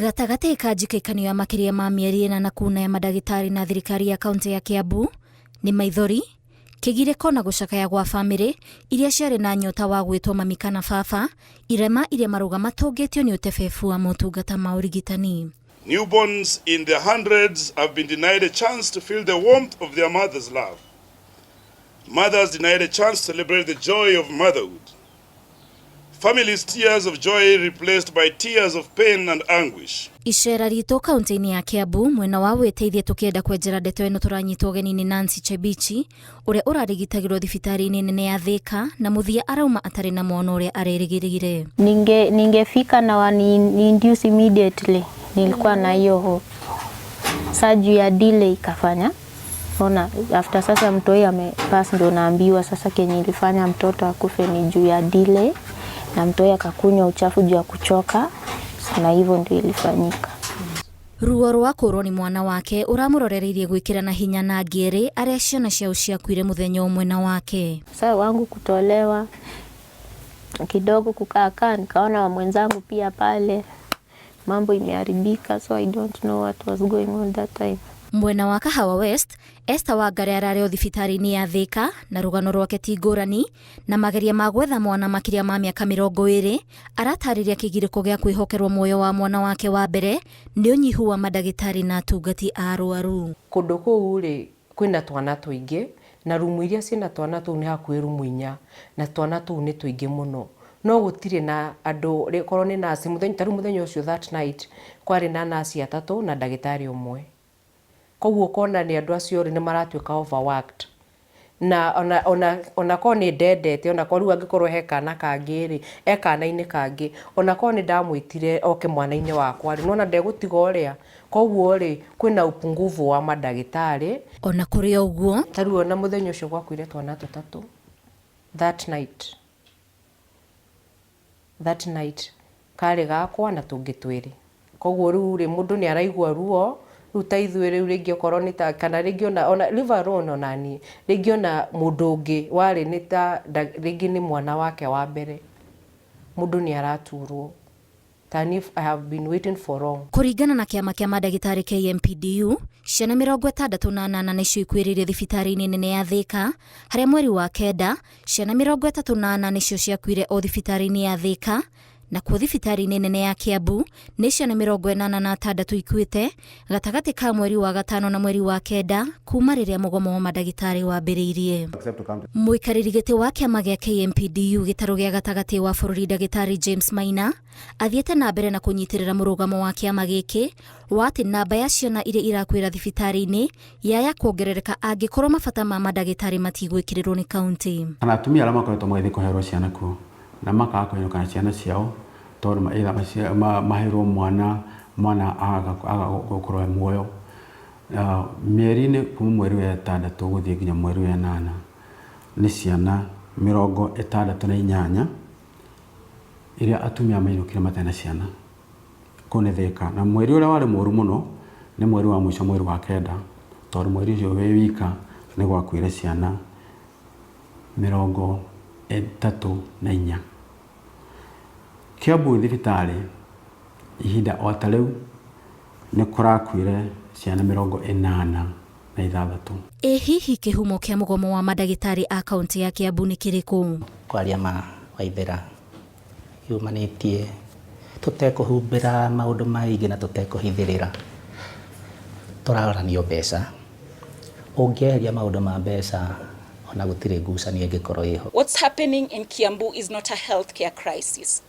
Gatagati ka njikakanio ya makiria ma mieri ĩna na kuna ya madagitari na thirikari ya kaunti ya Kiambu ni maithori, kigiriko na gucakaya gwa family iria ciarĩ na nyota wa gwĩtwo mami kana baba, irema iria maruga matũngĩtio ni ũtebebu wa motungata ma ũrigitani. Newborns in their hundreds have been denied a chance to feel the warmth of their mother's love. Mothers denied a chance to celebrate the joy of motherhood. Families' tears of joy replaced by tears of pain and anguish. Icera ritũ kaunti-inĩ ya Kiambu mwena wa wĩteithia tukienda kwenjera ndeto ĩno turanyitwo ũgeni ni Nancy Chebichi ũrĩa ũrarigitagĩrwo thibitarĩ-inĩ nene ya Thika na mũthia arauma atarĩ na mwana ũrĩa arerĩgĩrĩire. Ningefika na wani induce immediately. Nilikuwa na hiyo hope. Surgery ya delay ikafanya. Ona after sasa mtoi amepass ndo naambiwa sasa kenye ilifanya mtoto akufe ni juu ya delay na mtoi akakunywa uchafu juu ya kuchoka na hivyo ndio ilifanyika. Ruo rwa kũrwo ni mwana wake ũramũrorereirie gwĩkĩra na hinya na ngĩrĩ arĩa ciana ciao ciakuire mũthenya ũmwe na wake. Sasa wangu kutolewa kidogo kukaa nikaona mwenzangu pia pale mambo imeharibika, so I don't know what was going on that time. Mwena wa Kahawa West, Esther Wangari ararĩ thibitarĩ-inĩ ya Thika na rũgano rwake ti ngũrani na mageria ma gwetha mwana makiria ma mĩaka 20 aratarĩria kĩgirĩko gĩa kwĩhokerwo muoyo wa mwana wake wa mbere nĩ ũnyihu wa madagĩtarĩ na atungati a arũaru. Kũndũ kũu rĩ kwĩna twana tũingĩ na rumu iria ciĩna twana tũu nĩ hakuhĩ rumu 4 na twana tũu nĩ tũingĩ mũno. No gũtirĩ na andũ rĩkorwo nĩ nasi mũthenya ũcio that night kwarĩ na nasi 3 na ndagĩtarĩ ũmwe. Koguo kona ni andu acio nĩ maratuĩka overworked na ona ko ni ndendete ona ko riu angikorwo hekana kangĩ rĩ ekana-inĩ kangĩ ona ko ni ndamwĩtire oke mwana-inĩ wakwa rĩ nona ndegũtiga ũrĩa koguo rĩ kwĩna upungufu wa madagĩtarĩ. Ona kũrĩ ũguo tarĩu ona mũthenya ũcio gwakuire twana 3 that night karĩ gakwa na tũngĩ twĩrĩ. Koguo rĩu rĩ mũndũ nĩ araigua ruo ruta ithuĩ rĩu rĩngĩ okorwo nĩ ta kana rĩngĩ ona live alone ona ni rĩngĩ ona mũndũ ũngĩ warĩ nĩ ta rĩngĩ nĩ mwana wake wa mbere mũndũ nĩ araturwo than if I have been waiting for long. Kũringana na kĩama kĩa madagĩtarĩ KMPDU, ciana 68 nĩcio ikuĩrĩire thibitarĩ-inĩ nene ya Thika, harĩa mweri wa kenda ciana 38 nĩcio ciakuire o thibitarĩ-inĩ ya Thika na kwa thibitarĩ-inĩ nene ya Kiambu nĩ ciana 86 ikuĩte gatagati ka mweri wa gatano na mweri wa kenda kuma rĩrĩa mũgomo wa madagĩtarĩ wambĩrĩirie. Mũikarĩri gĩtĩ wa kĩama gĩa KMPDU gĩtarũ gĩa gatagati wa bũrũri ndagĩtarĩ James Maina athiĩte na mbere na kũnyitĩrĩra mũrũgamo wa kĩama gĩkĩ wa atĩ namba ya ciana iria irakuĩra thibitarĩ-inĩ yaya kuongerereka angĩkorwo mabata ma madagĩtarĩ matigwĩkĩrĩrwo nĩ kaunti. Kana atumia arĩa makoretwo magĩthiĩ kũherwo ciana kuo na makaga kũhĩrũka ciana ciao tondũ maherwo mwana aga gũkorwo muoyo. Mĩeri-inĩ kuma mweri wa 6 gũthiĩ nginya mweri wa 8 nĩ ciana 68 iria atumia mainũkire matena ciana kũu Thika, na mweri ũrĩa warĩ mũru mũno nĩ mweri wa mũico mweri wa kenda tondũ mweri ũcio wĩ wika nĩ gwakuire ciana 34. Kiambu thibitarĩ ihinda o ta rĩu nĩ kũrakuire ciana 86. Hihi kĩhumo kĩa mũgomo wa madagĩtarĩ a kaunti ya Kiambu nĩ kĩrĩkũ? Kwaria ma Waithera yumanĩtie tũtekũhumbĩra maũndũ maingĩ na tũtekũhithĩrĩra tũraranio mbeca ũngĩeheria maũndũ ma mbeca ona gũtirĩ ngucanio ĩngĩkorwo ĩho. What's happening in Kiambu is not a healthcare crisis.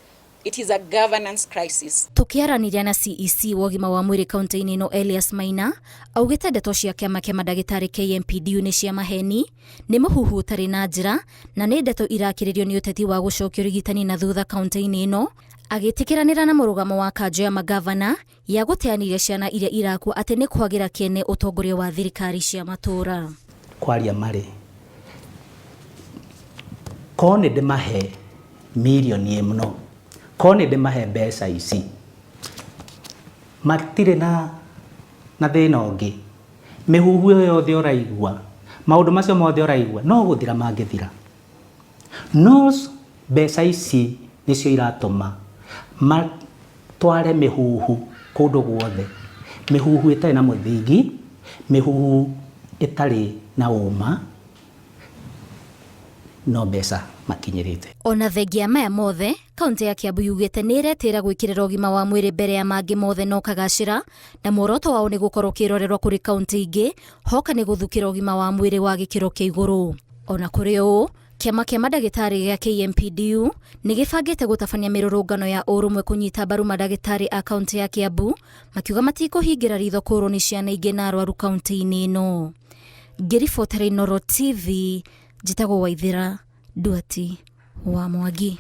It is a governance crisis. Tukiaraniria na CEC wa ũgima wa mwĩrĩ kaunti-inĩ ĩno Elias Maina augĩte ndeto cia kĩama kĩa madagĩtarĩ KMPDU nĩ cia maheni, nĩ mũhuhu ũtarĩ na njĩra na nĩ ndeto irakĩrĩrio nĩ ũteti wa gũcokia ũrigitani na thutha kaunti-inĩ ĩno, agĩtĩkĩranĩra na mũrũgamo wa kanjo ya magavana ya gũteanĩria ciana iria irakua atĩ nĩ kwagĩra kĩene ũtongoria wa thirikari cia matũra. Kwaria marĩ ko nĩ ndĩmahe milioni ĩmwe ko nĩ ndĩmahe mbeca ici matirĩ na thĩna ũngĩ mĩhuhu yothe ũraigua maũndũ macio mothe ũraigua no gũthira mangĩthira no mbeca ici nĩcio iratũma matware mĩhuhu kundu guothe mihuhu itari na muthingi mihuhu itari na uma no mbeca makinyirite. Ona thengia maya mothe kaunti ya Kiambu yugite nĩ iretĩra gwĩkĩrĩra ũgima wa mwĩrĩ mbere ya mangĩ mothe no kagacĩra, na muoroto wao nĩ gũkorwo kĩrorerwa kũrĩ kaunti ingĩ hoka nĩ gũthukĩra ũgima wa mwĩrĩ wa gĩkĩro kĩa igũrũ. Ona kũrĩ ũũ, kĩama kĩa mandagĩtarĩ gĩa KMPDU nĩ gĩbangĩte gũtabania mĩrũrũngano ya ũrũmwe kũnyita mbaru mandagĩtarĩ a kaunti ya Kiambu, makiuga matikũhingĩra ritho kũrwo nĩ ciana ingĩ na arwaru kaunti-inĩ ĩno. Ngĩribotera Inooro TV, njĩtagwo Waithĩra Nduati wa Mwangi.